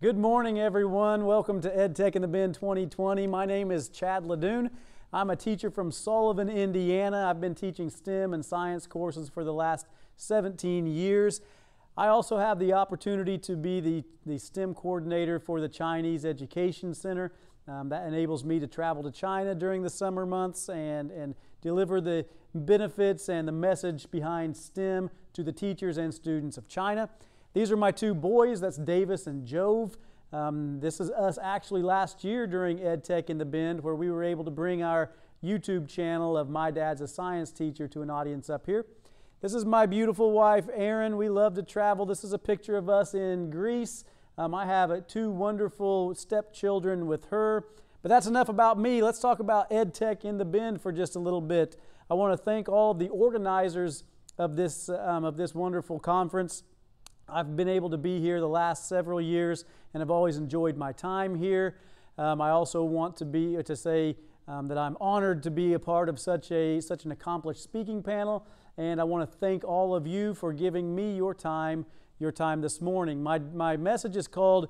Good morning, everyone. Welcome to EdTech in the Bend 2020. My name is Chad Ledoux. I'm a teacher from Sullivan, Indiana. I've been teaching STEM and science courses for the last 17 years. I also have the opportunity to be the STEM coordinator for the Chinese Education Center. That enables me to travel to China during the summer months and deliver the benefits and the message behind STEM to the teachers and students of China. These are my two boys, that's Davis and Jove. This is us actually last year during EdTech in the Bend, where we were able to bring our YouTube channel of My Dad's a Science Teacher to an audience up here. This is my beautiful wife, Erin. We love to travel. This is a picture of us in Greece. I have two wonderful stepchildren with her. But that's enough about me. Let's talk about EdTech in the Bend for just a little bit. I want to thank all of the organizers of this wonderful conference. I've been able to be here the last several years and have always enjoyed my time here. I also want to say that I'm honored to be a part of such an accomplished speaking panel, and I want to thank all of you for giving me your time this morning. My message is called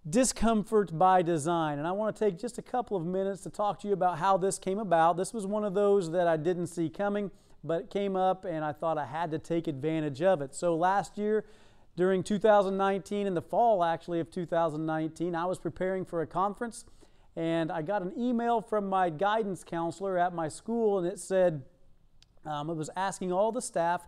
Discomfort by Design, and I want to take just a couple of minutes to talk to you about how this came about. This was one of those that I didn't see coming, but it came up and I thought I had to take advantage of it. So last year, during 2019, in the fall actually of 2019, I was preparing for a conference and I got an email from my guidance counselor at my school, and it said, it was asking all the staff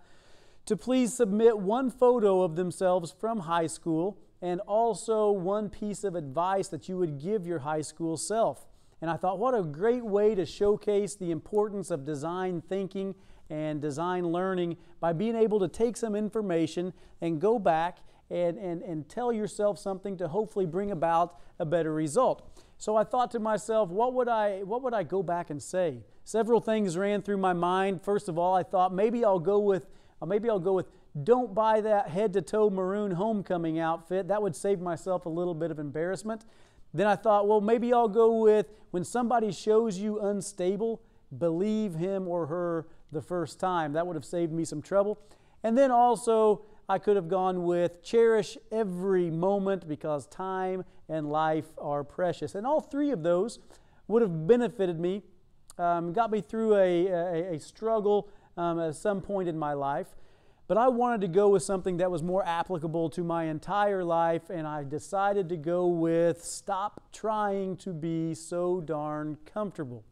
to please submit one photo of themselves from high school and also one piece of advice that you would give your high school self. And I thought, what a great way to showcase the importance of design thinking and design learning by being able to take some information and go back and tell yourself something to hopefully bring about a better result. So I thought to myself, what would I go back and say? Several things ran through my mind. First of all, I thought maybe I'll go with don't buy that head-to-toe maroon homecoming outfit. That would save myself a little bit of embarrassment. Then I thought, well, maybe I'll go with when somebody shows you unstable, believe him or her the first time. That would have saved me some trouble. And then also I could have gone with cherish every moment because time and life are precious. And all three of those would have benefited me, got me through a struggle at some point in my life. But I wanted to go with something that was more applicable to my entire life, and I decided to go with stop trying to be so darn comfortable.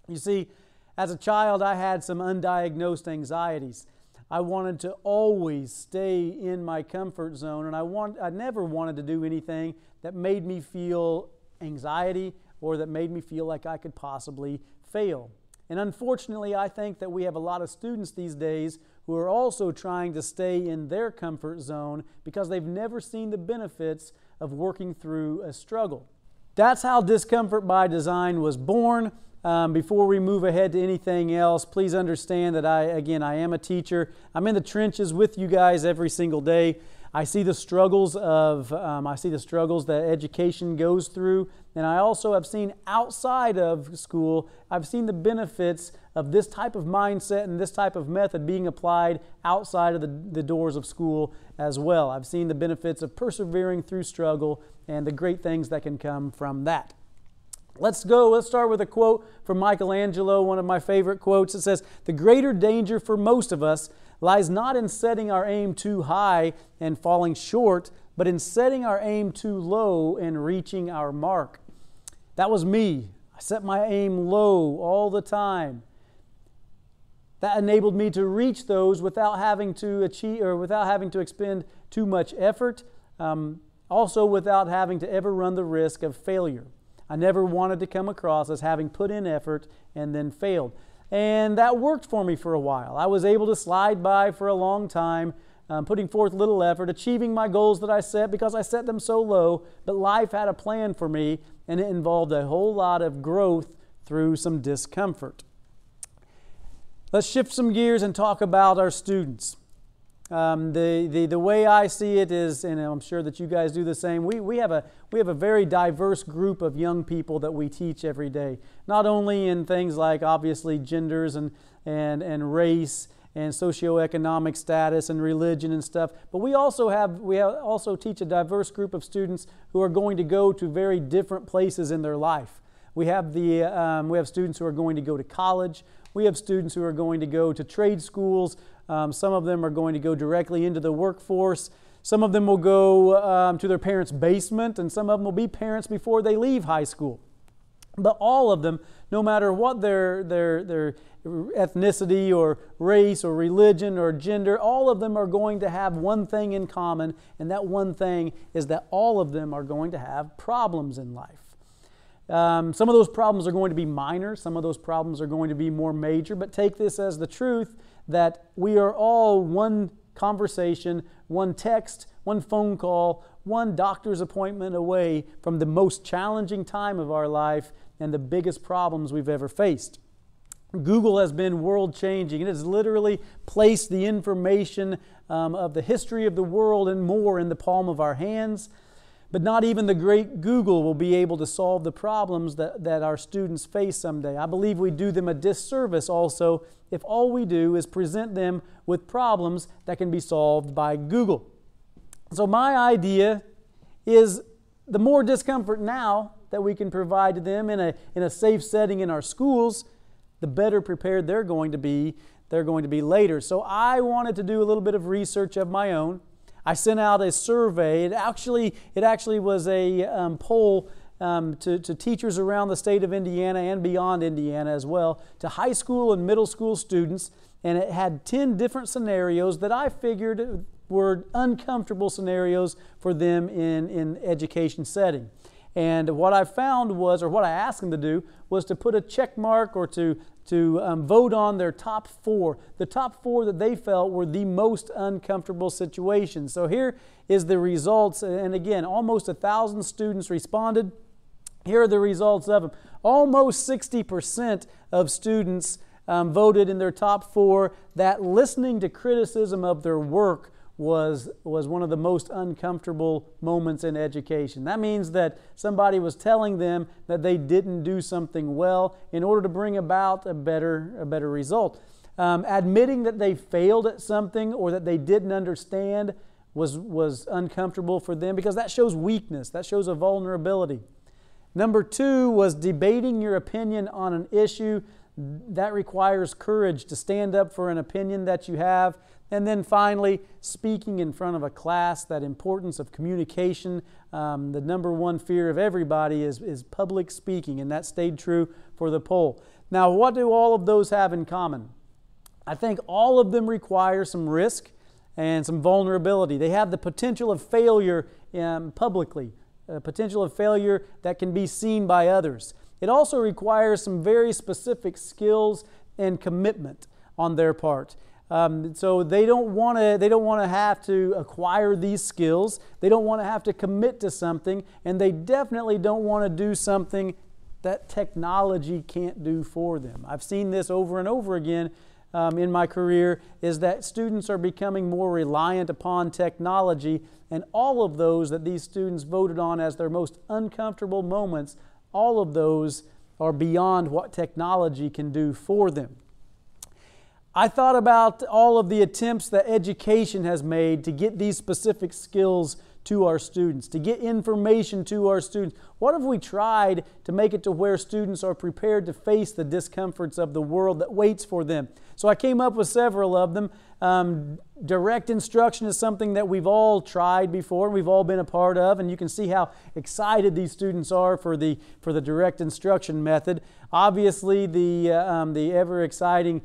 You see, as a child, I had some undiagnosed anxieties. I wanted to always stay in my comfort zone, and I never wanted to do anything that made me feel anxiety or that made me feel like I could possibly fail. And unfortunately, I think that we have a lot of students these days who are also trying to stay in their comfort zone because they've never seen the benefits of working through a struggle. That's how Discomfort by Design was born. Before we move ahead to anything else, please understand that I am a teacher. I'm in the trenches with you guys every single day. I see the struggles that education goes through, and I also have seen outside of school, I've seen the benefits of this type of mindset and this type of method being applied outside of the doors of school as well. I've seen the benefits of persevering through struggle and the great things that can come from that. Let's start with a quote from Michelangelo, one of my favorite quotes. It says, "The greater danger for most of us lies not in setting our aim too high and falling short, but in setting our aim too low and reaching our mark." That was me. I set my aim low all the time. That enabled me to reach those without having to expend too much effort, also without having to ever run the risk of failure. I never wanted to come across as having put in effort and then failed. And that worked for me for a while. I was able to slide by for a long time, putting forth little effort, achieving my goals that I set because I set them so low, but life had a plan for me, and it involved a whole lot of growth through some discomfort. Let's shift some gears and talk about our students. The way I see it is, and I'm sure that you guys do the same, we have a very diverse group of young people that we teach every day. Not only in things like obviously genders and race and socioeconomic status and religion and stuff. But we also teach a diverse group of students who are going to go to very different places in their life. We have students who are going to go to college. We have students who are going to go to trade schools. Some of them are going to go directly into the workforce. Some of them will go to their parents' basement, and some of them will be parents before they leave high school. But all of them, no matter what their ethnicity or race or religion or gender, all of them are going to have one thing in common, and that one thing is that all of them are going to have problems in life. Some of those problems are going to be minor, some of those problems are going to be more major, but take this as the truth that we are all one conversation, one text, one phone call, one doctor's appointment away from the most challenging time of our life and the biggest problems we've ever faced. Google has been world-changing. It has literally placed the information of the history of the world and more in the palm of our hands. But not even the great Google will be able to solve the problems that our students face someday. I believe we do them a disservice also if all we do is present them with problems that can be solved by Google. So my idea is the more discomfort now that we can provide to them in a safe setting in our schools, the better prepared they're going to be later. So I wanted to do a little bit of research of my own. I sent out a survey. It actually was a poll to teachers around the state of Indiana and beyond Indiana as well, to high school and middle school students, and it had 10 different scenarios that I figured were uncomfortable scenarios for them in education setting. And what I found was, or what I asked them to do, was to put a check mark or to vote on their top 4, the top 4 that they felt were the most uncomfortable situations. So here is the results, and again, almost 1,000 students responded. Here are the results of them. Almost 60% of students voted in their top 4 that listening to criticism of their work was one of the most uncomfortable moments in education. That means that somebody was telling them that they didn't do something well in order to bring about a better result. Admitting that they failed at something or that they didn't understand was uncomfortable for them because that shows weakness, that shows a vulnerability. Number 2 was debating your opinion on an issue. That requires courage to stand up for an opinion that you have. And then finally, speaking in front of a class, that importance of communication. The number 1 fear of everybody is public speaking, and that stayed true for the poll. Now, what do all of those have in common? I think all of them require some risk and some vulnerability. They have the potential of failure publicly, a potential of failure that can be seen by others. It also requires some very specific skills and commitment on their part. So they don't want to have to acquire these skills. They don't want to have to commit to something, and they definitely don't want to do something that technology can't do for them. I've seen this over and over again in my career, is that students are becoming more reliant upon technology, and all of those that these students voted on as their most uncomfortable moments, all of those are beyond what technology can do for them. I thought about all of the attempts that education has made to get these specific skills to our students, to get information to our students. What have we tried to make it to where students are prepared to face the discomforts of the world that waits for them? So I came up with several of them. Direct instruction is something that we've all tried before, and we've all been a part of, and you can see how excited these students are for the direct instruction method. Obviously, the ever exciting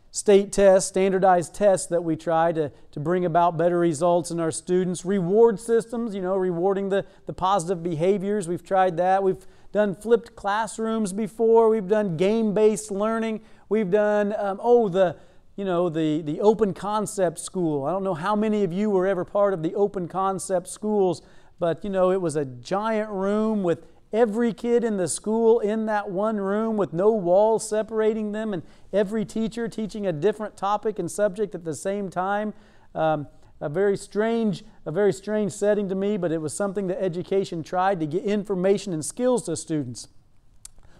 state tests, standardized tests that we try to bring about better results in our students. Reward systems, rewarding the positive behaviors. We've tried that. We've done flipped classrooms before. We've done game-based learning. We've done, the open concept school. I don't know how many of you were ever part of the open concept schools, but it was a giant room with every kid in the school in that one room with no walls separating them, and every teacher teaching a different topic and subject at the same time. A very strange setting to me, but it was something that education tried to get information and skills to students.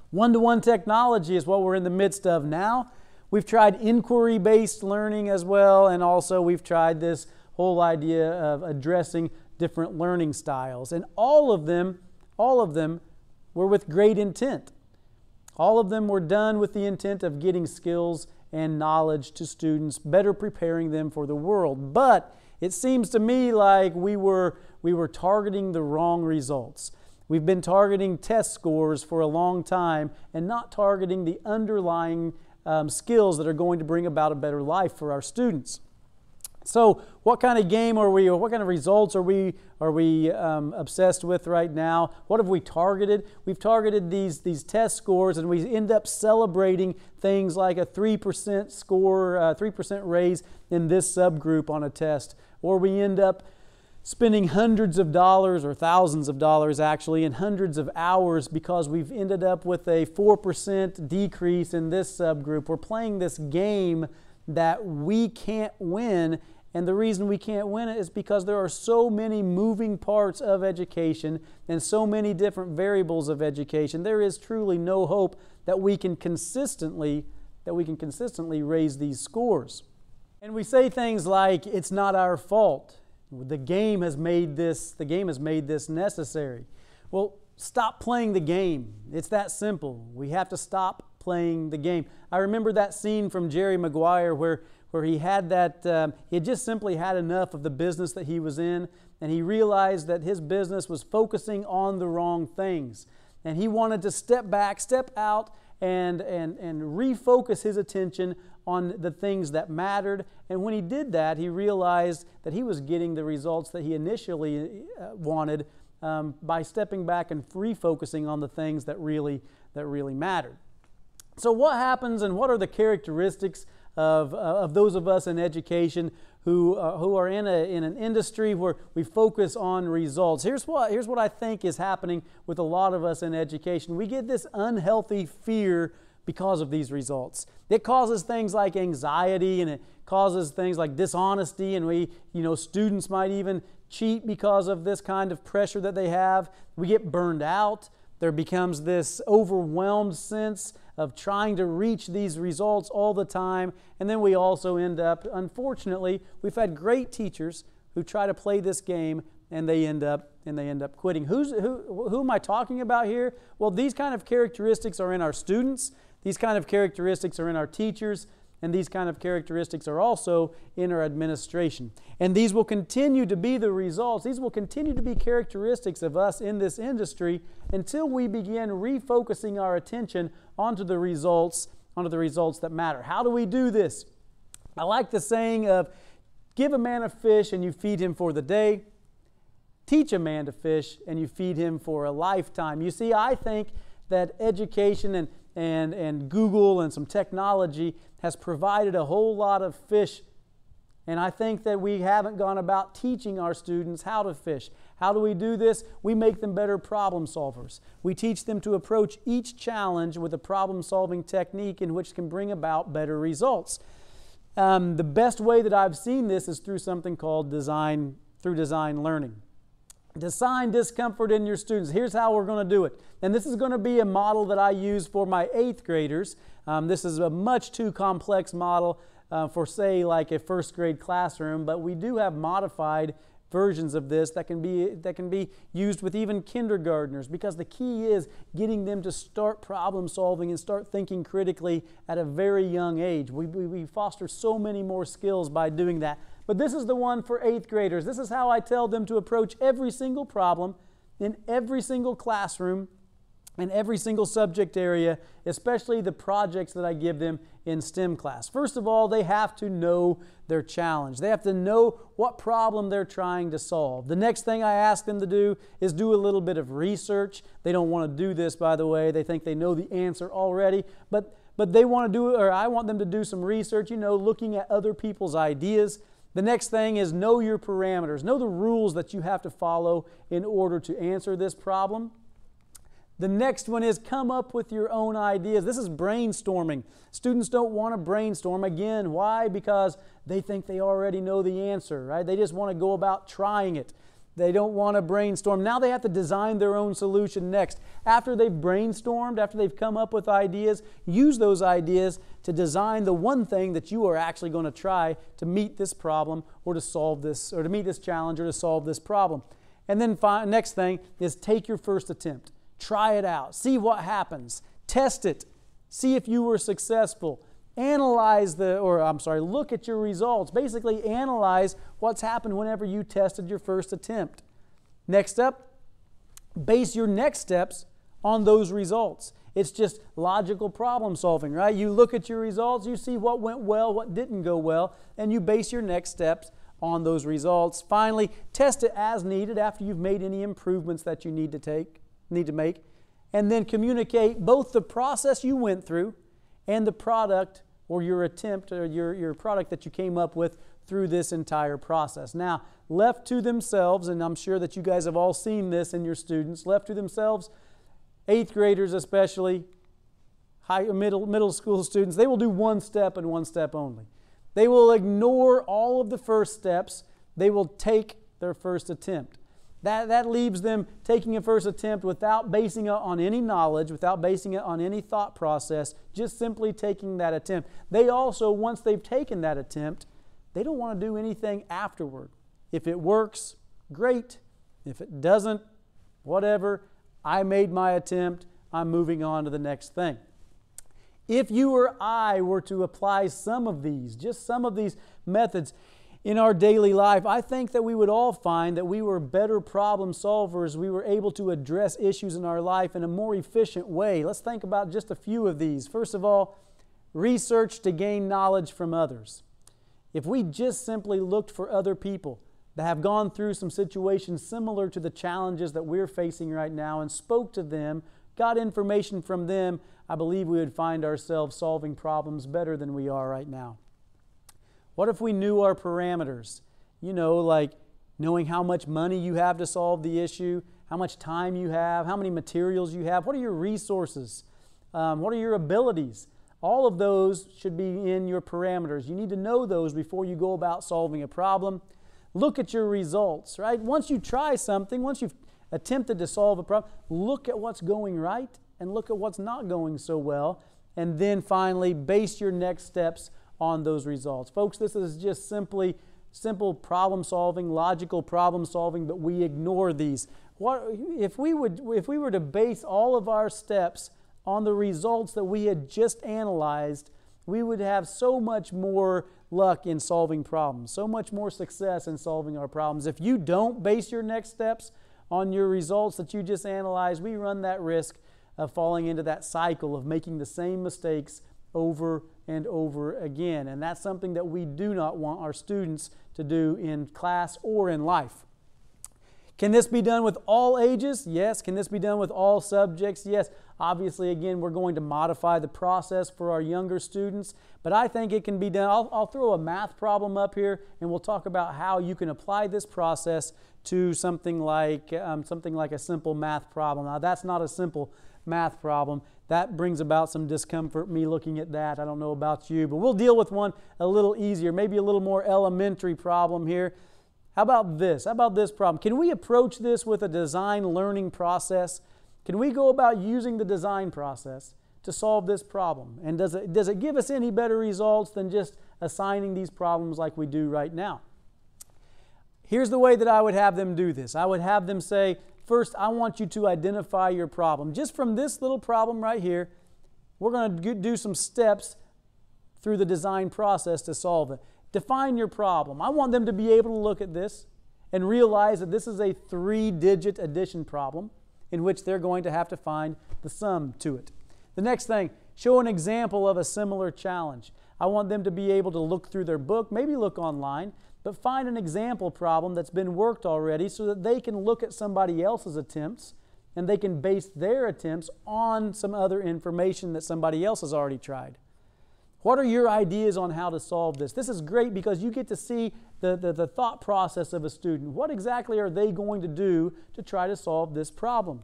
One-to-one technology is what we're in the midst of now. We've tried inquiry-based learning as well, and also we've tried this whole idea of addressing different learning styles. And all of them were with great intent. All of them were done with the intent of getting skills and knowledge to students, better preparing them for the world. But it seems to me like we were targeting the wrong results. We've been targeting test scores for a long time and not targeting the underlying skills that are going to bring about a better life for our students. So what kind of game are we, or what kind of results are we obsessed with right now? What have we targeted? We've targeted these test scores, and we end up celebrating things like a 3% score, 3% raise in this subgroup on a test, or we end up spending hundreds of dollars, or thousands of dollars actually, and hundreds of hours because we've ended up with a 4% decrease in this subgroup. We're playing this game that we can't win, and the reason we can't win it is because there are so many moving parts of education and so many different variables of education. There is truly no hope that we can consistently raise these scores. And we say things like, it's not our fault. The game has made this necessary. Well, stop playing the game. It's that simple. We have to stop playing the game. I remember that scene from Jerry Maguire where he had he had just simply had enough of the business that he was in, and he realized that his business was focusing on the wrong things. And he wanted to step back, step out, and refocus his attention on the things that mattered. And when he did that, he realized that he was getting the results that he initially wanted by stepping back and refocusing on the things that really mattered. So what happens, and what are the characteristics of those of us in education who are in an industry where we focus on results? Here's what I think is happening with a lot of us in education. We get this unhealthy fear because of these results. It causes things like anxiety, and it causes things like dishonesty, and students might even cheat because of this kind of pressure that they have. We get burned out. There becomes this overwhelmed sense of trying to reach these results all the time. And then we also end up, unfortunately, we've had great teachers who try to play this game, and they end up quitting. Who am I talking about here? Well, these kind of characteristics are in our students. These kind of characteristics are in our teachers, and these kind of characteristics are also in our administration. And these will continue to be the results. These will continue to be characteristics of us in this industry until we begin refocusing our attention onto the results that matter. How do we do this? I like the saying of, give a man a fish and you feed him for the day. Teach a man to fish and you feed him for a lifetime. You see, I think that education and Google and some technology has provided a whole lot of fish, and I think that we haven't gone about teaching our students how to fish. How do we do this? We make them better problem solvers. We teach them to approach each challenge with a problem-solving technique in which can bring about better results. The best way that I've seen this is through something called design learning. Design discomfort in your students. Here's how we're going to do it. And this is going to be a model that I use for my 8th graders. This is a much too complex model for, say, like a first grade classroom, but we do have modified versions of this that can be used with even kindergartners, because the key is getting them to start problem solving and start thinking critically at a very young age. We foster so many more skills by doing that. But this is the one for 8th graders. This is how I tell them to approach every single problem in every single classroom, in every single subject area, especially the projects that I give them in STEM class. First of all, they have to know their challenge. They have to know what problem they're trying to solve. The next thing I ask them to do is do a little bit of research. They don't want to do this, by the way. They think they know the answer already, but they want to do it, or I want them to do some research, looking at other people's ideas. The next thing is know your parameters. Know the rules that you have to follow in order to answer this problem. The next one is come up with your own ideas. This is brainstorming. Students don't want to brainstorm. Again, why? Because they think they already know the answer, right? They just want to go about trying it. They don't want to brainstorm. Now they have to design their own solution next. After they've brainstormed, after they've come up with ideas, use those ideas to design the one thing that you are actually going to try to meet this problem or to solve this, or to meet this challenge or to solve this problem. And then next thing is take your first attempt. Try it out. See what happens. Test it. See if you were successful. Look at your results. Basically analyze what's happened whenever you tested your first attempt. Next up, base your next steps on those results. It's just logical problem solving, right? You look at your results, you see what went well, what didn't go well, and you base your next steps on those results. Finally, test it as needed after you've made any improvements that you need to make, and then communicate both the process you went through and the product or your attempt or your product that you came up with through this entire process. Now, left to themselves, and I'm sure that you guys have all seen this in your students, left to themselves, 8th graders especially, middle school students, they will do one step and one step only. They will ignore all of the first steps. They will take their first attempt. That leaves them taking a first attempt without basing it on any knowledge, without basing it on any thought process, just simply taking that attempt. They also, once they've taken that attempt, they don't want to do anything afterward. If it works, great. If it doesn't, whatever. I made my attempt. I'm moving on to the next thing. If you or I were to apply some of these, just some of these methods in our daily life, I think that we would all find that we were better problem solvers. We were able to address issues in our life in a more efficient way. Let's think about just a few of these. First of all, research to gain knowledge from others. If we just simply looked for other people that have gone through some situations similar to the challenges that we're facing right now and spoke to them, got information from them, I believe we would find ourselves solving problems better than we are right now. What if we knew our parameters? You know, like knowing how much money you have to solve the issue, how much time you have, how many materials you have, what are your resources, what are your abilities? All of those should be in your parameters. You need to know those before you go about solving a problem. Look at your results, right? Once you try something, once you've attempted to solve a problem, look at what's going right and look at what's not going so well. And then finally, base your next steps on those results. Folks, this is just simple problem solving, logical problem solving, but we ignore these. If we were to base all of our steps on the results that we had just analyzed, we would have so much more luck in solving problems, so much more success in solving our problems. If you don't base your next steps on your results that you just analyzed, we run that risk of falling into that cycle of making the same mistakes over and over again. And that's something that we do not want our students to do in class or in life. Can this be done with all ages? Yes. Can this be done with all subjects? Yes. Obviously, again, we're going to modify the process for our younger students, but I think it can be done. I'll throw a math problem up here, and we'll talk about how you can apply this process to something like a simple math problem. Now, that's not a simple math problem. That brings about some discomfort, me looking at that. I don't know about you, but we'll deal with one a little easier, maybe a little more elementary problem here. How about this? How about this problem? Can we approach this with a design learning process? Can we go about using the design process to solve this problem? And does it give us any better results than just assigning these problems like we do right now? Here's the way that I would have them do this. I would have them say, first, I want you to identify your problem. Just from this little problem right here, we're going to do some steps through the design process to solve it. Define your problem. I want them to be able to look at this and realize that this is a 3-digit addition problem in which they're going to have to find the sum to it. The next thing, show an example of a similar challenge. I want them to be able to look through their book, maybe look online, but find an example problem that's been worked already so that they can look at somebody else's attempts and they can base their attempts on some other information that somebody else has already tried. What are your ideas on how to solve this? This is great because you get to see the thought process of a student. What exactly are they going to do to try to solve this problem?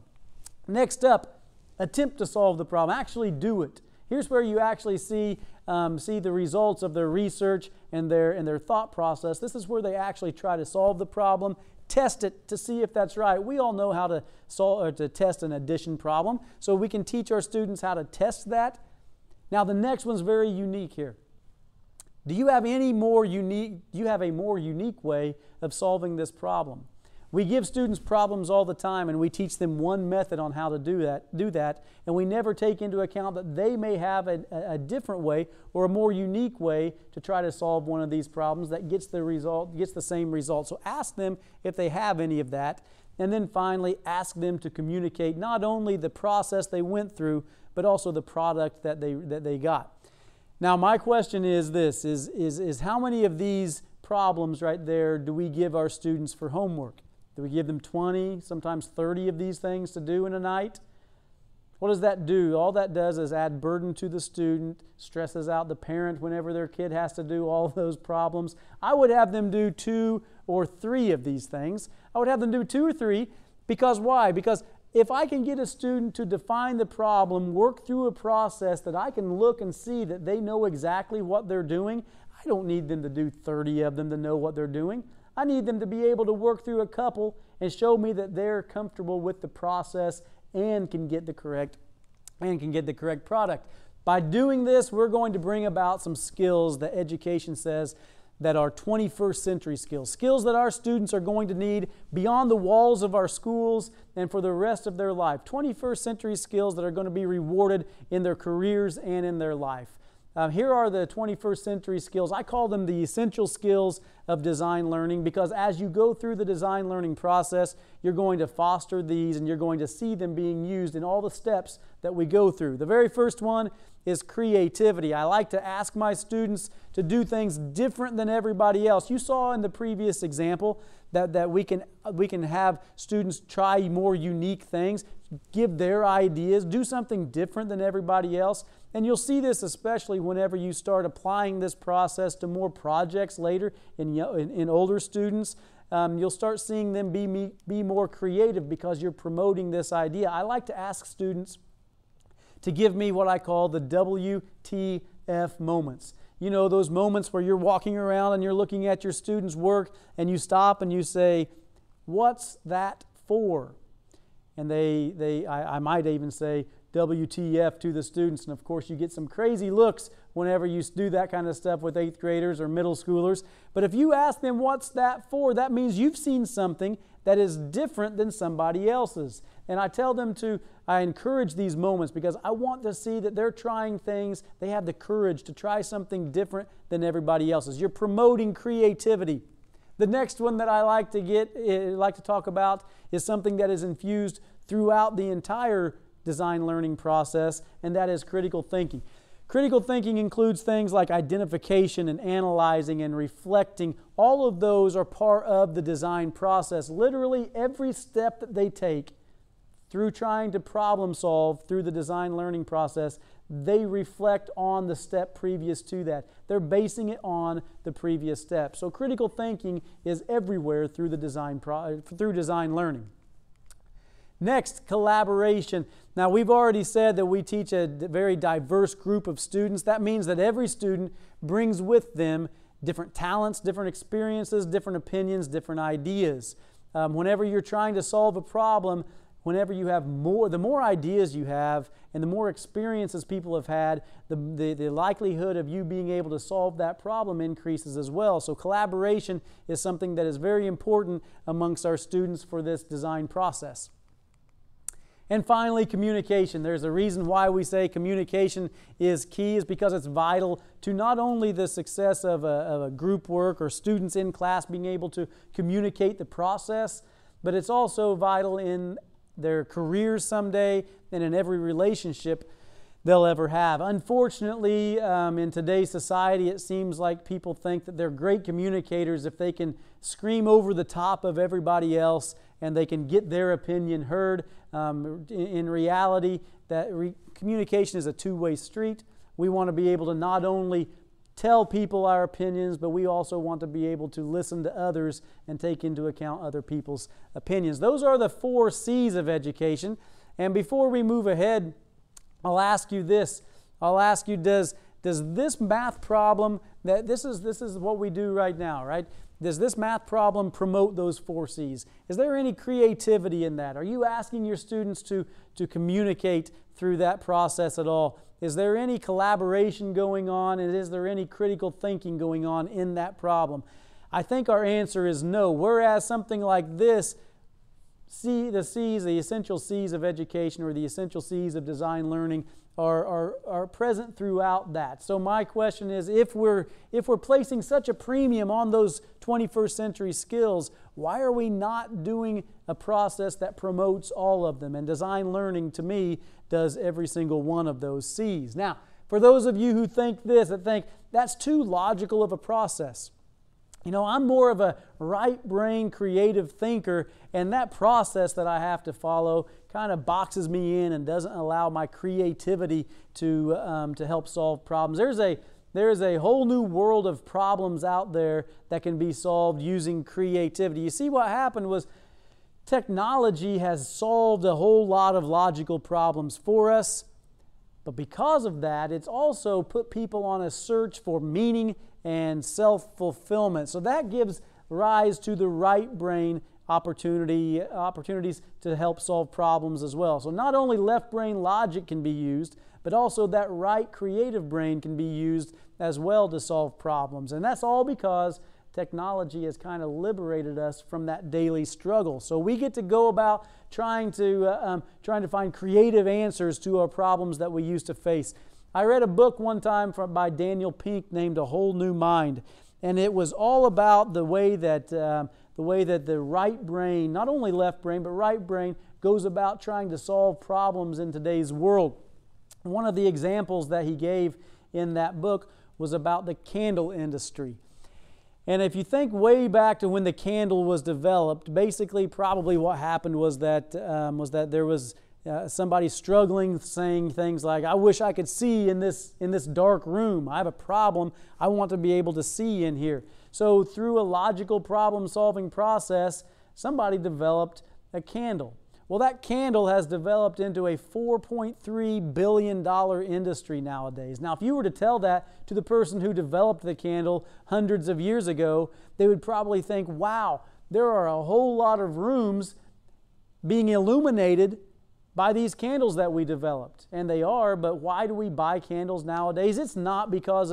Next up, attempt to solve the problem. Actually do it. Here's where you actually see the results of their research and their thought process. This is where they actually try to solve the problem. test it to see if that's right. We all know how to solve or to test an addition problem, so we can teach our students how to test that. Now the next one's very unique here. Do you have a more unique way of solving this problem? We give students problems all the time, and we teach them one method on how to do that, and we never take into account that they may have a different way or a more unique way to try to solve one of these problems that gets the same result. So ask them if they have any of that, and then finally ask them to communicate not only the process they went through, but also the product that they got. Now my question is this, is how many of these problems right there do we give our students for homework? Do we give them 20, sometimes 30 of these things to do in a night? What does that do? All that does is add burden to the student, stresses out the parent whenever their kid has to do all those problems. I would have them do 2 or 3 of these things. I would have them do 2 or 3 because why? Because if I can get a student to define the problem, work through a process that I can look and see that they know exactly what they're doing, I don't need them to do 30 of them to know what they're doing. I need them to be able to work through a couple and show me that they're comfortable with the process and can get the correct product. By doing this, we're going to bring about some skills that education says that are 21st century skills. Skills that our students are going to need beyond the walls of our schools and for the rest of their life. 21st century skills that are going to be rewarded in their careers and in their life. Here are the 21st century skills. I call them the essential skills of design learning because as you go through the design learning process, you're going to foster these and you're going to see them being used in all the steps that we go through. The very first one is creativity. I like to ask my students to do things different than everybody else. You saw in the previous example that we can have students try more unique things, give their ideas, do something different than everybody else. And you'll see this especially whenever you start applying this process to more projects later in older students. You'll start seeing them be more creative because you're promoting this idea. I like to ask students to give me what I call the WTF moments. You know, those moments where you're walking around and you're looking at your students' work and you stop and you say, "What's that for?" And I might even say WTF to the students. And of course you get some crazy looks whenever you do that kind of stuff with 8th graders or middle schoolers. But if you ask them what's that for, that means you've seen something that is different than somebody else's. And I encourage these moments because I want to see that they're trying things, they have the courage to try something different than everybody else's. You're promoting creativity. The next one that I like to talk about is something that is infused throughout the entire design learning process, and that is critical thinking. Critical thinking includes things like identification and analyzing and reflecting. All of those are part of the design process. Literally every step that they take through trying to problem solve through the design learning process, they reflect on the step previous to that. They're basing it on the previous step. So critical thinking is everywhere through design learning. Next, collaboration. Now, we've already said that we teach a very diverse group of students. That means that every student brings with them different talents, different experiences, different opinions, different ideas. Whenever you're trying to solve a problem, whenever you have the more ideas you have and the more experiences people have had, the likelihood of you being able to solve that problem increases as well. So collaboration is something that is very important amongst our students for this design process. And finally, communication. There's a reason why we say communication is key, is because it's vital to not only the success of a group work or students in class being able to communicate the process, but it's also vital in their careers someday and in every relationship they'll ever have. Unfortunately, in today's society, it seems like people think that they're great communicators if they can scream over the top of everybody else and they can get their opinion heard. In reality, communication is a two-way street. We want to be able to not only tell people our opinions, but we also want to be able to listen to others and take into account other people's opinions. Those are the 4 C's of education. And before we move ahead, I'll ask you this. I'll ask you, does this math problem, this is what we do right now, right? Does this math problem promote those 4 C's? Is there any creativity in that? Are you asking your students to communicate through that process at all? Is there any collaboration going on, and is there any critical thinking going on in that problem? I think our answer is no. Whereas something like this, the C's, the essential C's of education, or the essential C's of design learning, are present throughout that. So my question is, if we're placing such a premium on those 21st century skills, why are we not doing a process that promotes all of them? And design learning, to me, does every single one of those C's. Now, for those of you who think that think that's too logical of a process, you know, I'm more of a right brain creative thinker, and that process that I have to follow kind of boxes me in and doesn't allow my creativity to help solve problems. There's a whole new world of problems out there that can be solved using creativity. You see, what happened was technology has solved a whole lot of logical problems for us, but because of that, it's also put people on a search for meaning and self-fulfillment. So that gives rise to the right brain opportunities to help solve problems as well. So not only left brain logic can be used, but also that right creative brain can be used as well to solve problems. And that's all because technology has kind of liberated us from that daily struggle. So we get to go about trying to find creative answers to our problems that we used to face. I read a book one time by Daniel Pink named A Whole New Mind, and it was all about the way that the right brain, not only left brain, but right brain, goes about trying to solve problems in today's world. One of the examples that he gave in that book was about the candle industry. And if you think way back to when the candle was developed, basically probably what happened was that there was somebody struggling, saying things like, "I wish I could see in this dark room. I have a problem. I want to be able to see in here." So through a logical problem-solving process, somebody developed a candle. Well, that candle has developed into a $4.3 billion industry nowadays. Now, if you were to tell that to the person who developed the candle hundreds of years ago, they would probably think, wow, there are a whole lot of rooms being illuminated by these candles that we developed. And they are, but why do we buy candles nowadays? It's not because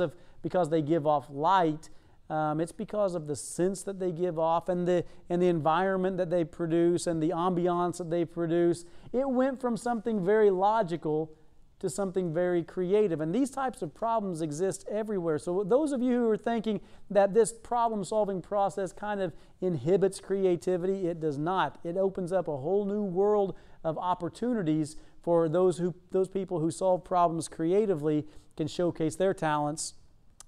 they give off light. It's because of the scents that they give off and the environment that they produce and the ambiance that they produce. It went from something very logical to something very creative. And these types of problems exist everywhere. So those of you who are thinking that this problem-solving process kind of inhibits creativity, it does not. It opens up a whole new world of opportunities for those people who solve problems creatively can showcase their talents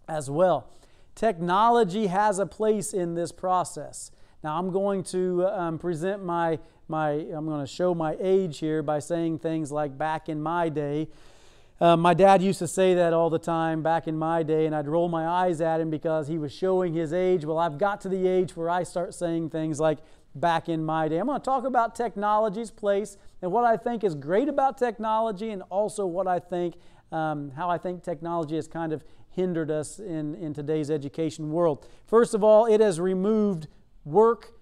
as well. Technology has a place in this process. Now I'm going to I'm going to show my age here by saying things like back in my day. My dad used to say that all the time, back in my day, and I'd roll my eyes at him because he was showing his age. Well, I've got to the age where I start saying things like back in my day. I'm going to talk about technology's place and what I think is great about technology, and also what I think, how I think technology has kind of hindered us in today's education world. First of all, it has removed work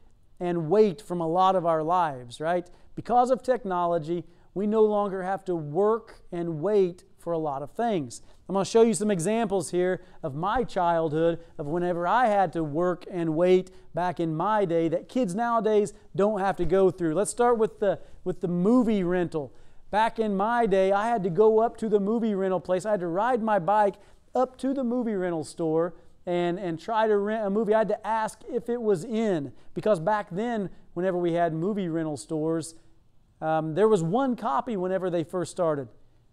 and weight from a lot of our lives, right? Because of technology, we no longer have to work and wait for a lot of things. I'm going to show you some examples here of my childhood, of whenever I had to work and wait back in my day that kids nowadays don't have to go through. Let's start with the movie rental. Back in my day, I had to go up to the movie rental place. I had to ride my bike up to the movie rental store and try to rent a movie. I had to ask if it was in, because back then, whenever we had movie rental stores, there was one copy whenever they first started.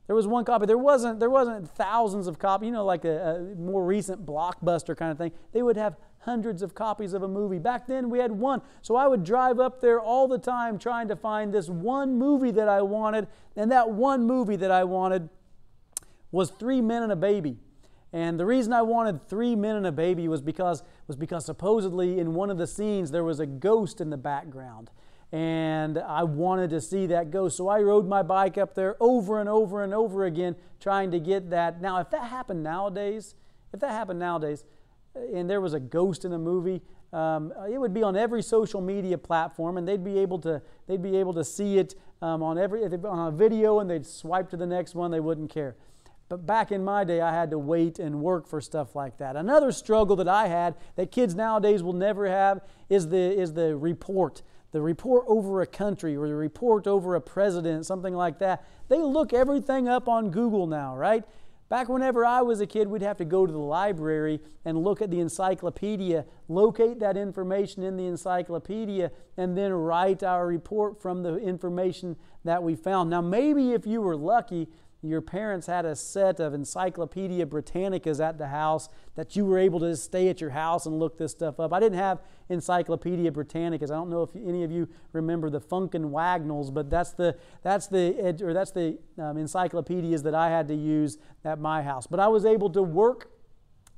There was one copy. There wasn't thousands of copies, you know, like a more recent Blockbuster kind of thing. They would have hundreds of copies of a movie. Back then we had one. So I would drive up there all the time trying to find this one movie that I wanted, and that one movie that I wanted was 3 Men and a Baby. And the reason I wanted 3 Men and a Baby was because supposedly in one of the scenes there was a ghost in the background. And I wanted to see that ghost. So I rode my bike up there over and over and over again trying to get that. Now, if that happened nowadays, and there was a ghost in a movie, it would be on every social media platform, and they'd be able to see it on a video, and they'd swipe to the next one. They wouldn't care. But back in my day, I had to wait and work for stuff like that. Another struggle that I had that kids nowadays will never have is the report. The report over a country or the report over a president, something like that. They look everything up on Google now, right? Back whenever I was a kid, we'd have to go to the library and look at the encyclopedia, locate that information in the encyclopedia, and then write our report from the information that we found. Now, maybe if you were lucky, your parents had a set of Encyclopedia Britannicas at the house that you were able to stay at your house and look this stuff up. I didn't have Encyclopedia Britannicas. I don't know if any of you remember the Funkin' Wagnalls, but that's the encyclopedias that I had to use at my house. But I was able to work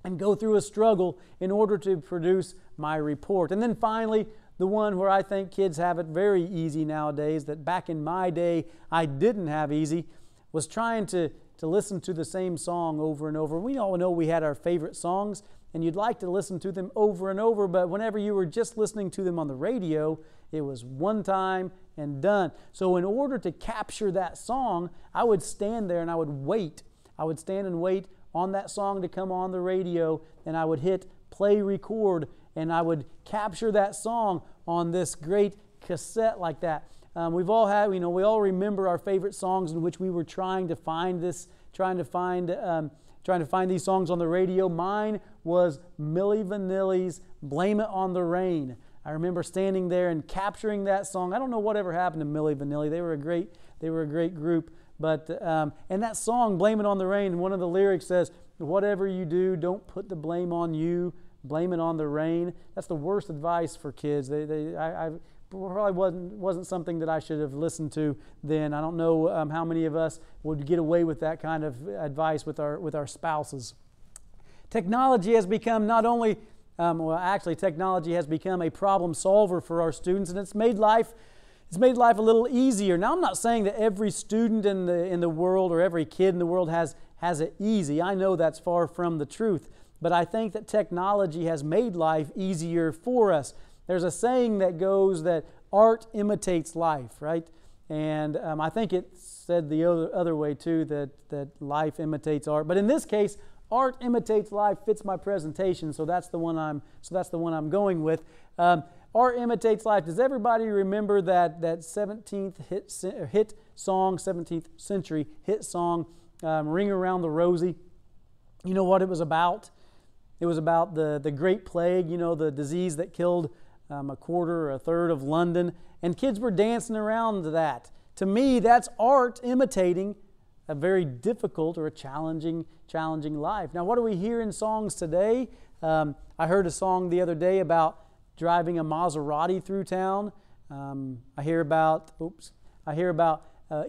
and go through a struggle in order to produce my report. And then finally, the one where I think kids have it very easy nowadays, that back in my day I didn't have easy, was trying to listen to the same song over and over. We all know we had our favorite songs, and you'd like to listen to them over and over, but whenever you were just listening to them on the radio, it was one time and done. So in order to capture that song, I would stand there and I would wait. I would stand and wait on that song to come on the radio, and I would hit play record, and I would capture that song on this great cassette like that. We've all had, we all remember our favorite songs in which we were trying to find these songs on the radio. Mine was Milli Vanilli's "Blame It on the Rain." I remember standing there and capturing that song. I don't know whatever happened to Milli Vanilli. They were a great group. But and that song, "Blame It on the Rain," one of the lyrics says, "Whatever you do, don't put the blame on you. Blame it on the rain." That's the worst advice for kids. I probably wasn't something that I should have listened to then. I don't know how many of us would get away with that kind of advice with our spouses. Technology has become not only, technology has become a problem solver for our students, and it's made life a little easier. Now, I'm not saying that every student in the world or every kid in the world has it easy. I know that's far from the truth, but I think that technology has made life easier for us. There's a saying that goes that art imitates life, right? And I think it said the other way too, that life imitates art. But in this case, art imitates life fits my presentation, so that's the one I'm going with. Art imitates life. Does everybody remember that 17th hit song, 17th century hit song, "Ring Around the Rosie"? You know what it was about? It was about the Great Plague, the disease that killed a quarter or a third of London, and kids were dancing around that. To me, that's art imitating a very difficult or a challenging life. Now, what do we hear in songs today? I heard a song the other day about driving a Maserati through town. I hear about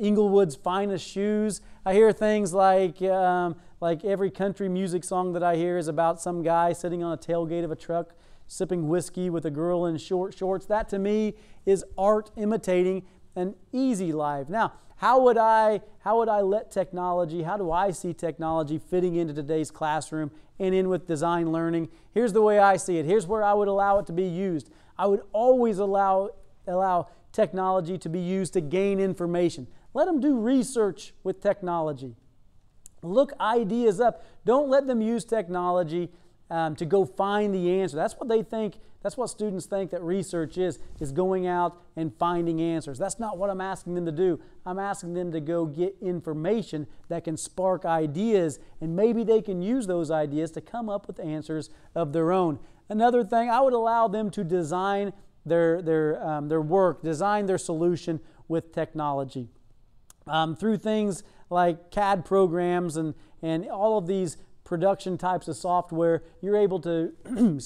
Inglewood's finest shoes. I hear things like every country music song that I hear is about some guy sitting on a tailgate of a truck sipping whiskey with a girl in short shorts. That to me is art imitating an easy life. Now, how would I let technology, how do I see technology fitting into today's classroom and in with design learning? Here's the way I see it. Here's where I would allow it to be used. I would always allow technology to be used to gain information. Let them do research with technology. Look ideas up. Don't let them use technology to go find the answer. That's what they think. That's what students think that research is going out and finding answers. That's not what I'm asking them to do. I'm asking them to go get information that can spark ideas, and maybe they can use those ideas to come up with answers of their own. Another thing, I would allow them to design their work, design their solution with technology. Through things like CAD programs and all of these production types of software, you're able to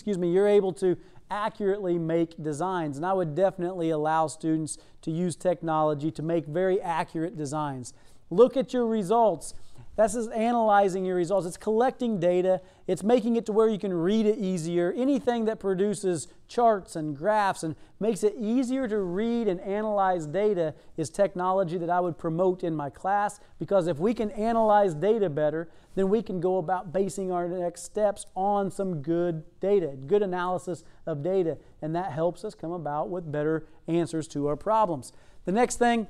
you're able to accurately make designs. And I would definitely allow students to use technology to make very accurate designs. Look at your results. That's just analyzing your results. It's collecting data. It's making it to where you can read it easier. Anything that produces charts and graphs and makes it easier to read and analyze data is technology that I would promote in my class, because if we can analyze data better, then we can go about basing our next steps on some good data, good analysis of data, and that helps us come about with better answers to our problems. The next thing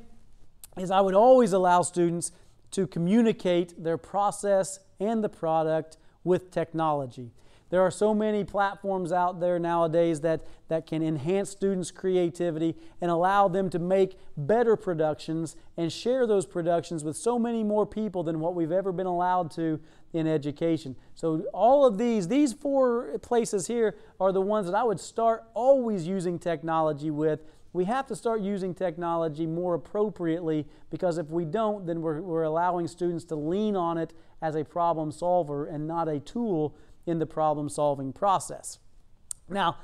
is I would always allow students to communicate their process and the product with technology. There are so many platforms out there nowadays that can enhance students' creativity and allow them to make better productions and share those productions with so many more people than what we've ever been allowed to in education. So all of these 4 places here are the ones that I would start always using technology with. We have to start using technology more appropriately, because if we don't, then we're allowing students to lean on it as a problem solver and not a tool in the problem solving process. Now,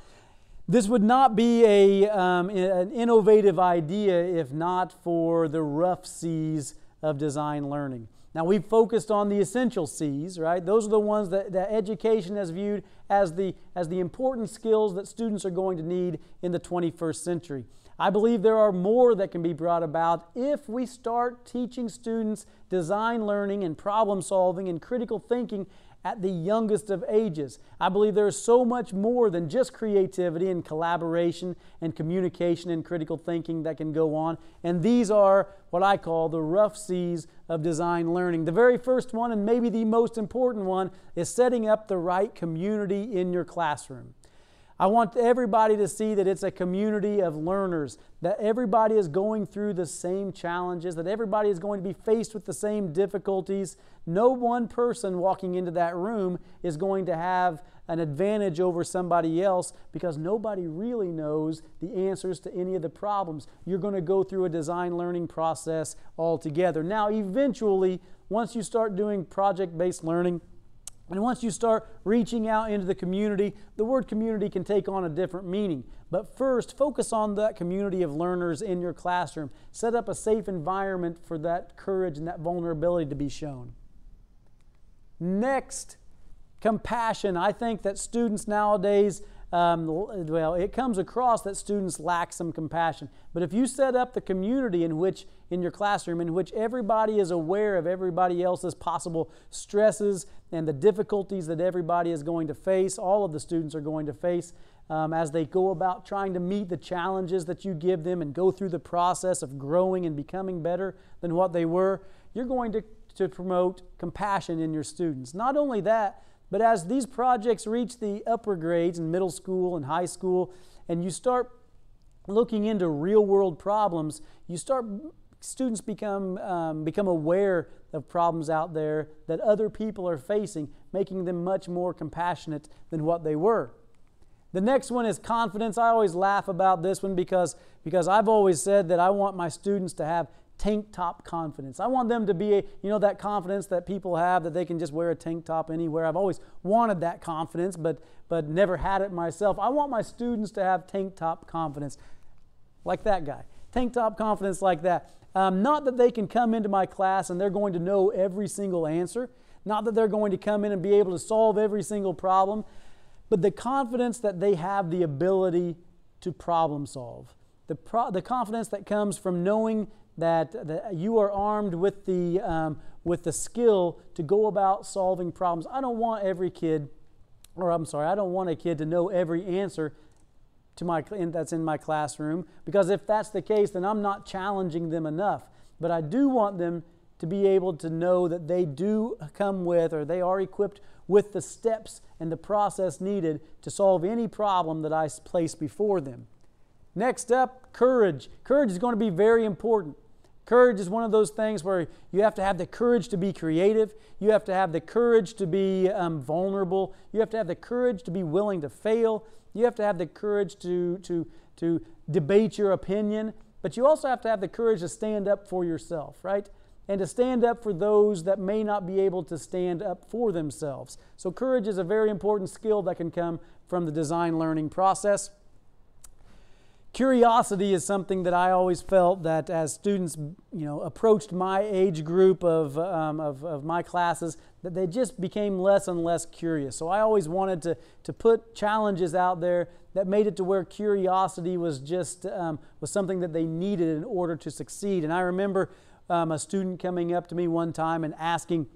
this would not be an innovative idea if not for the rough C's of design learning. Now, we've focused on the essential C's, right? Those are the ones that education has viewed as the important skills that students are going to need in the 21st century. I believe there are more that can be brought about if we start teaching students design learning and problem solving and critical thinking at the youngest of ages. I believe there is so much more than just creativity and collaboration and communication and critical thinking that can go on. And these are what I call the rough C's of design learning. The very first one, and maybe the most important one, is setting up the right community in your classroom. I want everybody to see that it's a community of learners, that everybody is going through the same challenges, that everybody is going to be faced with the same difficulties. No one person walking into that room is going to have an advantage over somebody else, because nobody really knows the answers to any of the problems. You're going to go through a design learning process altogether. Now, eventually, once you start doing project-based learning, and once you start reaching out into the community, the word community can take on a different meaning. But first, focus on that community of learners in your classroom. Set up a safe environment for that courage and that vulnerability to be shown. Next, compassion. I think that students nowadays, it comes across that students lack some compassion. But if you set up the community in your classroom in which everybody is aware of everybody else's possible stresses and the difficulties that everybody is going to face, all of the students are going to face as they go about trying to meet the challenges that you give them and go through the process of growing and becoming better than what they were, you're going to promote compassion in your students. Not only that, but as these projects reach the upper grades in middle school and high school, and you start looking into real-world problems, students become aware of problems out there that other people are facing, making them much more compassionate than what they were. The next one is confidence. I always laugh about this one because I've always said that I want my students to have tank top confidence. I want them to be, that confidence that people have, that they can just wear a tank top anywhere. I've always wanted that confidence, but never had it myself. I want my students to have tank top confidence, like that guy. Tank top confidence like that. Not that they can come into my class and they're going to know every single answer. Not that they're going to come in and be able to solve every single problem, but the confidence that they have the ability to problem solve. The confidence that comes from knowing that you are armed with the skill to go about solving problems. I don't want a kid to know every answer that's in my classroom, because if that's the case, then I'm not challenging them enough. But I do want them to be able to know that they do come with, or they are equipped with, the steps and the process needed to solve any problem that I place before them. Next up, courage. Courage is going to be very important. Courage is one of those things where you have to have the courage to be creative. You have to have the courage to be vulnerable. You have to have the courage to be willing to fail. You have to have the courage to debate your opinion. But you also have to have the courage to stand up for yourself, right? And to stand up for those that may not be able to stand up for themselves. So courage is a very important skill that can come from the design learning process. Curiosity is something that I always felt that as students, approached my age group of my classes, that they just became less and less curious. So I always wanted to put challenges out there that made it to where curiosity was just was something that they needed in order to succeed. And I remember a student coming up to me one time and asking,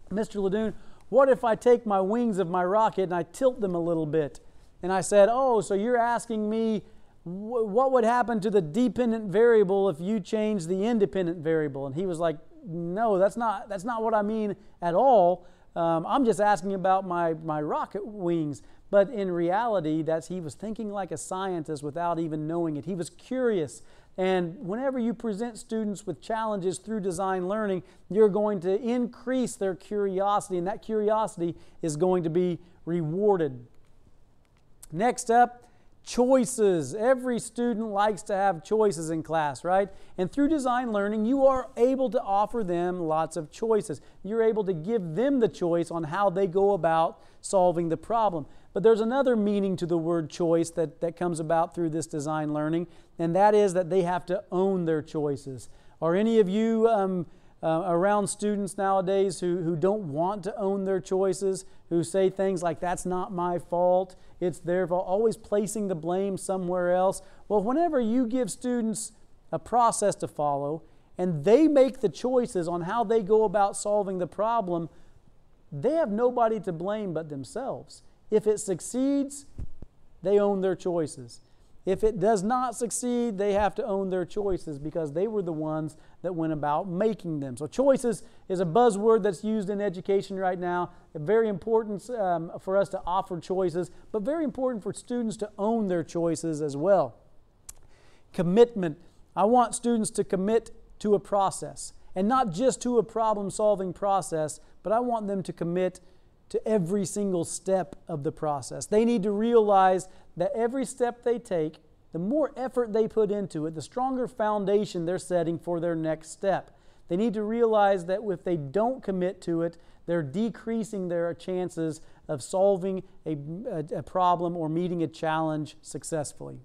"Mr. Ladune, what if I take my wings of my rocket and I tilt them a little bit?" And I said, "Oh, so you're asking me what would happen to the dependent variable if you change the independent variable?" And he was like, "No, that's not what I mean at all. I'm just asking about my rocket wings." But in reality, he was thinking like a scientist without even knowing it. He was curious. And whenever you present students with challenges through design learning, you're going to increase their curiosity, and that curiosity is going to be rewarded. Next up, choices. Every student likes to have choices in class, right? And through design learning, you are able to offer them lots of choices. You're able to give them the choice on how they go about solving the problem. But there's another meaning to the word choice that comes about through this design learning, and that is that they have to own their choices. Are any of you around students nowadays who don't want to own their choices, who say things like, "That's not my fault, it's their fault," always placing the blame somewhere else? Well, whenever you give students a process to follow and they make the choices on how they go about solving the problem, they have nobody to blame but themselves. If it succeeds, they own their choices. If it does not succeed, they have to own their choices because they were the ones that went about making them. So choices is a buzzword that's used in education right now. Very important for us to offer choices, but very important for students to own their choices as well. Commitment. I want students to commit to a process, and not just to a problem-solving process, but I want them to commit to every single step of the process. They need to realize that every step they take, the more effort they put into it, the stronger foundation they're setting for their next step. They need to realize that if they don't commit to it, they're decreasing their chances of solving a problem or meeting a challenge successfully.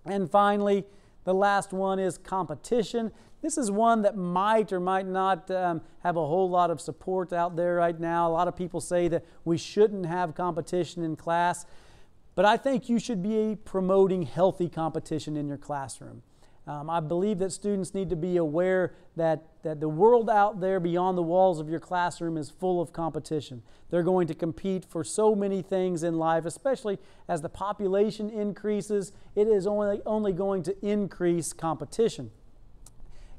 And finally, the last one is competition. This is one that might or might not have a whole lot of support out there right now. A lot of people say that we shouldn't have competition in class, but I think you should be promoting healthy competition in your classroom. I believe that students need to be aware that the world out there beyond the walls of your classroom is full of competition. They're going to compete for so many things in life, especially as the population increases. It is only going to increase competition.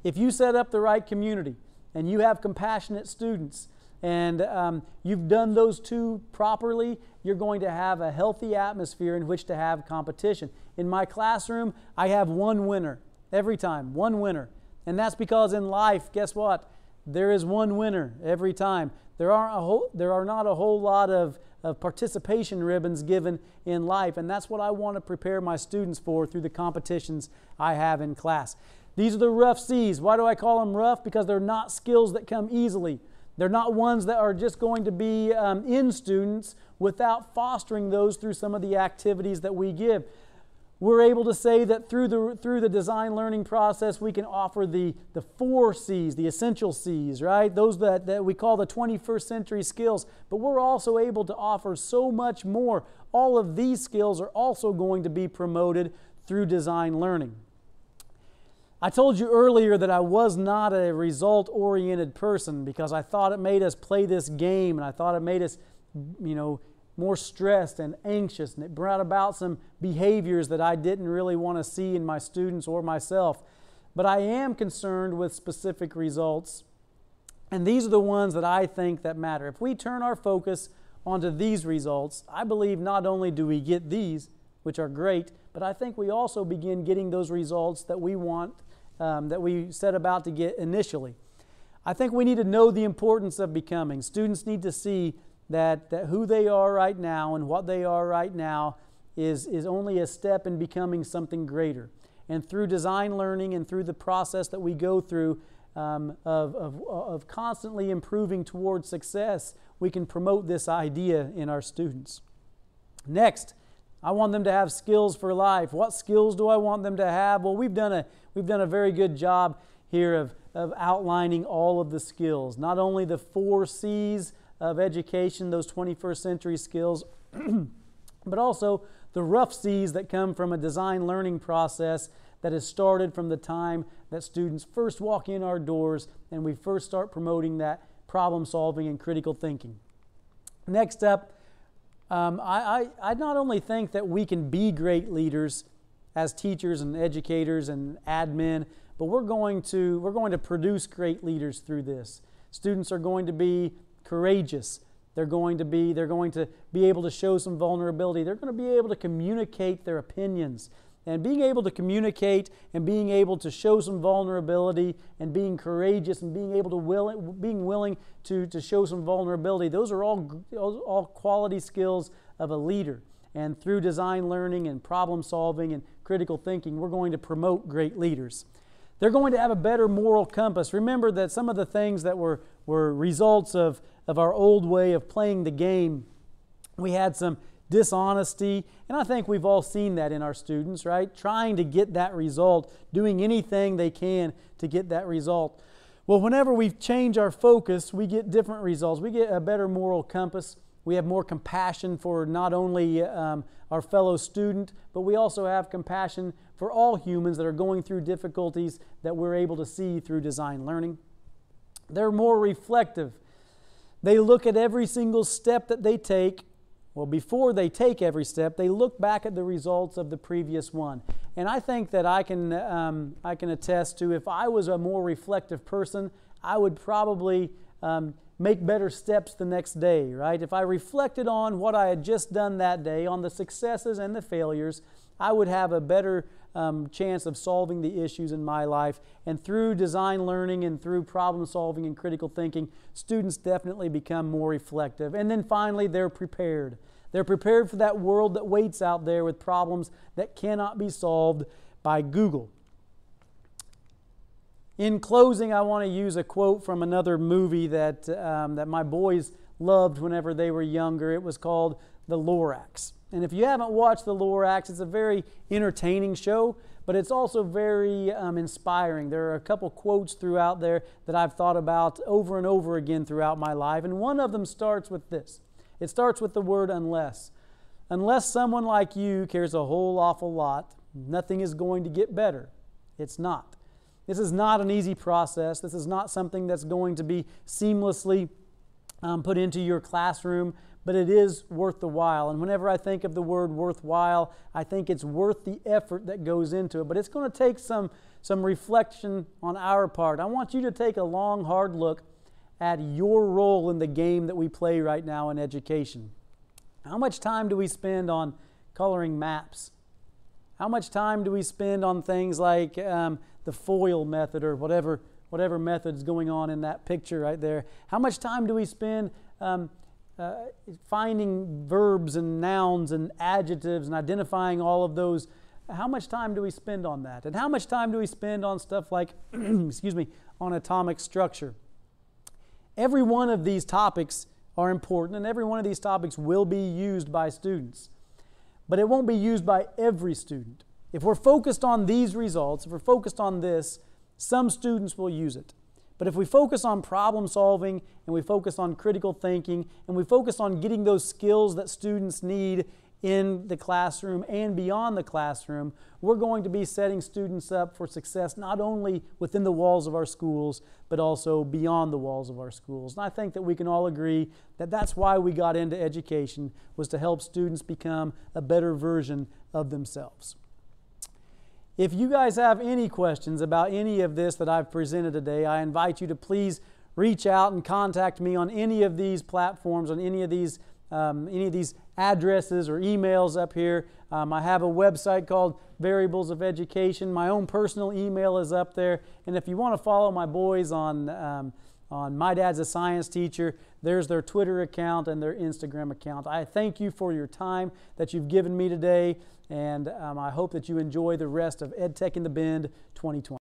If you set up the right community and you have compassionate students and you've done those two properly, you're going to have a healthy atmosphere in which to have competition. In my classroom, I have one winner every time, one winner. And that's because in life, guess what? There is one winner every time. There are not a whole lot of participation ribbons given in life, and that's what I want to prepare my students for through the competitions I have in class. These are the rough C's. Why do I call them rough? Because they're not skills that come easily. They're not ones that are just going to be in students without fostering those through some of the activities that we give. We're able to say that through the design learning process, we can offer the 4 C's, the essential C's, right? Those that we call the 21st century skills. But we're also able to offer so much more. All of these skills are also going to be promoted through design learning. I told you earlier that I was not a result-oriented person because I thought it made us play this game, and I thought it made us, more stressed and anxious, and it brought about some behaviors that I didn't really want to see in my students or myself. But I am concerned with specific results, and these are the ones that I think that matter. If we turn our focus onto these results, I believe not only do we get these, which are great, but I think we also begin getting those results that we want, that we set about to get initially. I think we need to know the importance of becoming. Students need to see that who they are right now and what they are right now is only a step in becoming something greater. And through design learning and through the process that we go through of constantly improving towards success, we can promote this idea in our students. Next, I want them to have skills for life. What skills do I want them to have? Well, we've done a very good job here of outlining all of the skills. Not only the 4 C's of education, those 21st century skills, but also the rough C's that come from a design learning process that has started from the time that students first walk in our doors and we first start promoting that problem solving and critical thinking. Next up, I not only think that we can be great leaders as teachers and educators and admin, but we're going to produce great leaders through this. Students are going to be courageous. They're going to be able to show some vulnerability. They're going to be able to communicate their opinions. And being able to communicate and being able to show some vulnerability and being courageous and being willing to show some vulnerability, those are all quality skills of a leader. And through design learning and problem solving and critical thinking, we're going to promote great leaders. They're going to have a better moral compass. Remember that some of the things that were results of our old way of playing the game, we had some dishonesty, and I think we've all seen that in our students, right? Trying to get that result, doing anything they can to get that result. Well, whenever we change our focus, we get different results. We get a better moral compass. We have more compassion for not only our fellow student, but we also have compassion for all humans that are going through difficulties that we're able to see through design learning. They're more reflective. They look at every single step that they take. Well, before they take every step, they look back at the results of the previous one. And I think that I can attest to, if I was a more reflective person, I would probably make better steps the next day, right? If I reflected on what I had just done that day, on the successes and the failures, I would have a better chance of solving the issues in my life. And through design learning and through problem solving and critical thinking, students definitely become more reflective. And then finally, they're prepared. They're prepared for that world that waits out there with problems that cannot be solved by Google. In closing, I want to use a quote from another movie that my boys loved whenever they were younger. It was called The Lorax. And if you haven't watched The Lorax, it's a very entertaining show, but it's also very inspiring. There are a couple quotes throughout there that I've thought about over and over again throughout my life, and one of them starts with this. It starts with the word unless. Unless someone like you cares a whole awful lot, nothing is going to get better. It's not. This is not an easy process. This is not something that's going to be seamlessly put into your classroom, but it is worth the while. And whenever I think of the word worthwhile, I think it's worth the effort that goes into it. But it's going to take some reflection on our part. I want you to take a long, hard look at your role in the game that we play right now in education. How much time do we spend on coloring maps? How much time do we spend on things like the FOIL method or whatever method's going on in that picture right there? How much time do we spend finding verbs and nouns and adjectives and identifying all of those? How much time do we spend on that? And how much time do we spend on stuff like, on atomic structure? Every one of these topics are important, and every one of these topics will be used by students. But it won't be used by every student. If we're focused on these results, if we're focused on this, some students will use it. But if we focus on problem solving and we focus on critical thinking and we focus on getting those skills that students need in the classroom and beyond the classroom, we're going to be setting students up for success not only within the walls of our schools, but also beyond the walls of our schools. And I think that we can all agree that that's why we got into education, was to help students become a better version of themselves. If you guys have any questions about any of this that I've presented today, I invite you to please reach out and contact me on any of these platforms, on any of these addresses or emails up here. I have a website called Variables of Education. My own personal email is up there. And if you want to follow my boys on My Dad's a Science Teacher, there's their Twitter account and their Instagram account. I thank you for your time that you've given me today, and I hope that you enjoy the rest of EdTech in the Bend 2020.